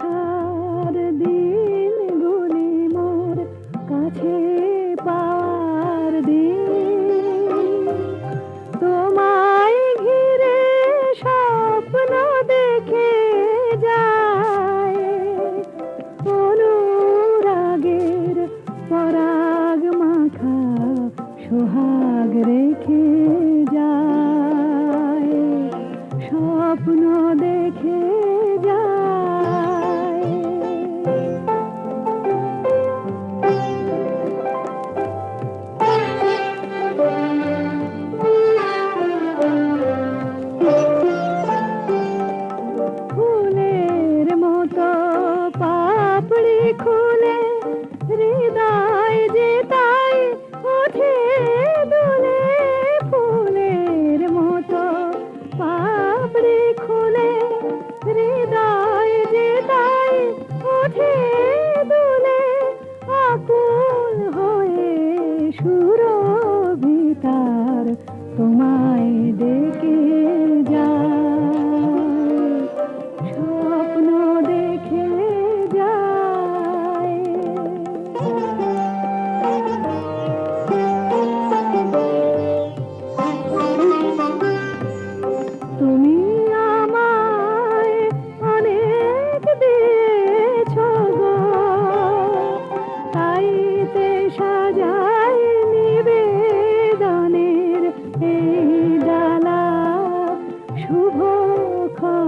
ভালোবাসার দিনগুলি মোর কাছে পাওয়ার দিন, তোমায় ঘিরে স্বপ্ন দেখে যায়, অনুরাগের পরাগ মাখা সোহাগ রেখে যায়, স্বপ্ন দেখে খুলে হৃদয় যে তাই ওঠে দুলে, ফুলের মতো পাপড়ি খুলে হৃদয় যে তাই ওঠে দুলে, আকুল হয়ে সুরভিতার তোমায় ডেকে যায়, স্বপ্ন দেখে তুমি আমায় অনেক দিয়েছ গো, তাইতে সাজাই নিবেদনের এই ডালা, শুভক্ষণের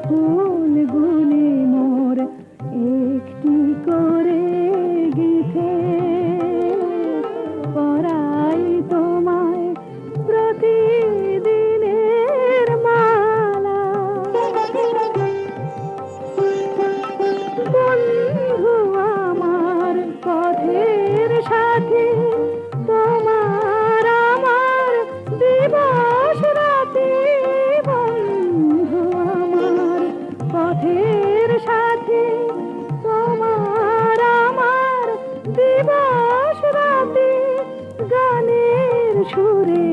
ফুলগুলি মোর একটি করে গিথে পরাই তোমায় প্রতিদিনের মালা। বন্ধু আমার পথের সাথী, তোমার আমার দিবস রাতি, বন্ধু আমার পথের সাথী, তোমার আমার দিবস রাতি, গানের সুরে